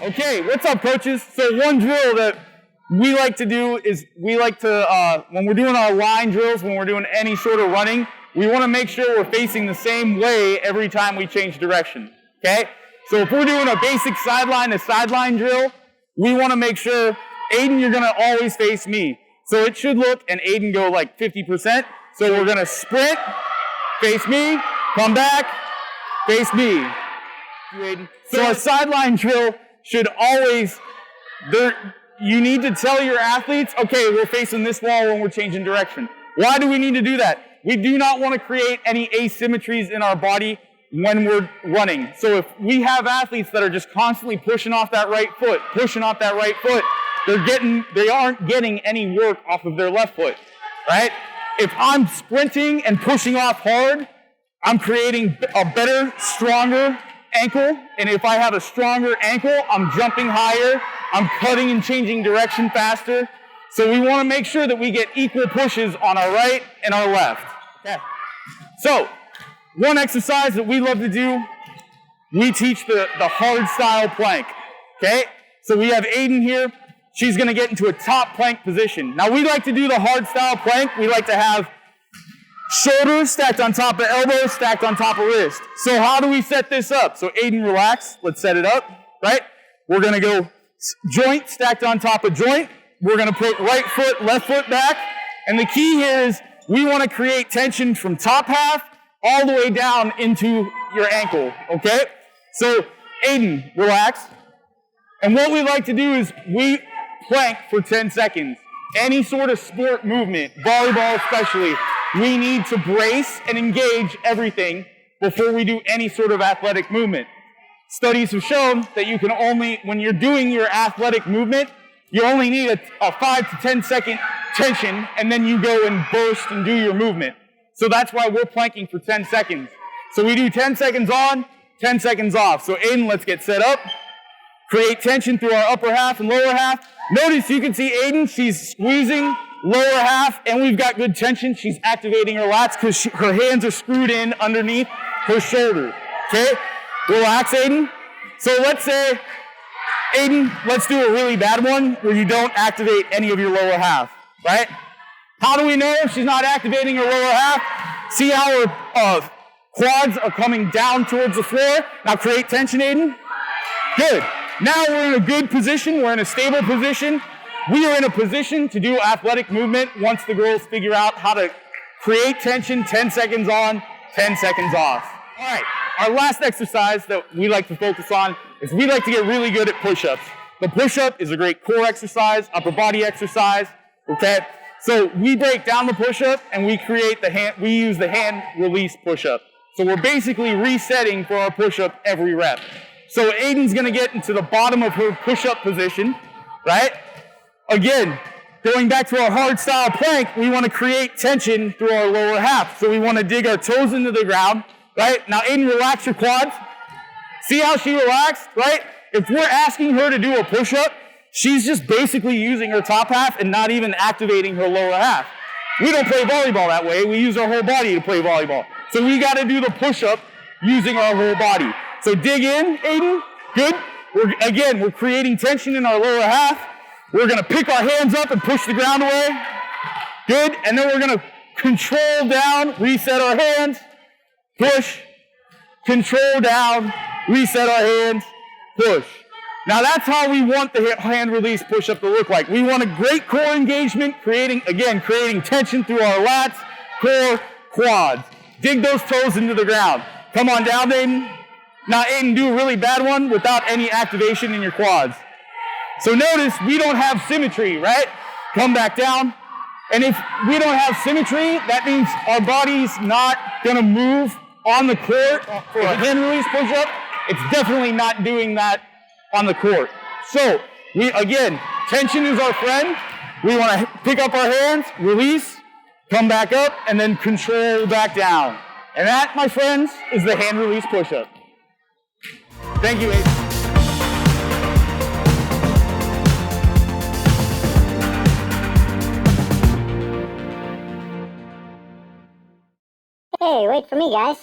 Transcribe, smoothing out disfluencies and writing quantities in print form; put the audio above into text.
Okay, what's up, coaches? So one drill that we like to do is when we're doing our line drills, when we're doing any sort of running, we want to make sure we're facing the same way every time we change direction, okay? So if we're doing a basic sideline to sideline drill, we want to make sure, Aiden, you're going to always face me. So it should look, and Aiden go like 50%. So we're going to sprint, face me, come back, face me. So a sideline drill should always, you need to tell your athletes, okay, we're facing this wall when we're changing direction. Why do we need to do that? We do not want to create any asymmetries in our body when we're running. So if we have athletes that are just constantly pushing off that right foot, they aren't getting any work off of their left foot, right? If I'm sprinting and pushing off hard, I'm creating a better, stronger ankle, and if I have a stronger ankle, I'm jumping higher, I'm cutting and changing direction faster. So we want to make sure that we get equal pushes on our right and our left. Okay. So, one exercise that we love to do, we teach the hard style plank. Okay? So we have Aiden here. She's going to get into a top plank position. Now we like to do the hard style plank. We like to have shoulders stacked on top of elbows, stacked on top of wrist. So how do we set this up? So Aiden, relax. Let's set it up, right? We're going to go joint stacked on top of joint. We're going to put right foot, left foot back. And the key here is we want to create tension from top half all the way down into your ankle, okay? So Aiden, relax. And what we like to do is we plank for 10 seconds. Any sort of sport movement, volleyball especially, we need to brace and engage everything before we do any sort of athletic movement. Studies have shown that you can only, when you're doing your athletic movement, you only need a 5 to 10 second tension, and then you go and burst and do your movement. So that's why we're planking for 10 seconds. So we do 10 seconds on, 10 seconds off. So Aiden, let's get set up. Create tension through our upper half and lower half. Notice you can see Aiden, she's squeezing lower half, and we've got good tension. She's activating her lats because her hands are screwed in underneath her shoulder. Okay? Relax, Aiden. So let's say, Aiden, let's do a really bad one where you don't activate any of your lower half, right? How do we know she's not activating her lower half? See how her quads are coming down towards the floor? Now create tension, Aiden. Good. Now we're in a good position. We're in a stable position. We are in a position to do athletic movement once the girls figure out how to create tension 10 seconds on, 10 seconds off. All right. Our last exercise that we like to focus on is we like to get really good at push-ups. The push-up is a great core exercise, upper body exercise, okay? So we break down the push-up and we use the hand release push-up. So we're basically resetting for our push-up every rep. So Aiden's gonna get into the bottom of her push-up position, right? Again, going back to our hard style plank, we wanna create tension through our lower half. So we wanna dig our toes into the ground, right? Now Aiden, relax your quads. See how she relaxed, right? If we're asking her to do a push-up, she's just basically using her top half and not even activating her lower half. We don't play volleyball that way. We use our whole body to play volleyball. So we got to do the push-up using our whole body. So dig in, Aiden. Good. We're creating tension in our lower half. We're going to pick our hands up and push the ground away. Good. And then we're going to control down, reset our hands, push, control down, reset our hands, push. Now that's how we want the hand release push-up to look like. We want a great core engagement, creating tension through our lats, core, quads. Dig those toes into the ground. Come on down, Aiden. Now Aiden, do a really bad one without any activation in your quads. So notice we don't have symmetry, right? Come back down. And if we don't have symmetry, that means our body's not gonna move on the court for a hand release push-up. It's definitely not doing that on the court. So, tension is our friend. We want to pick up our hands, release, come back up, and then control back down. And that, my friends, is the hand release push-up. Thank you, Aiden. Hey, wait for me, guys.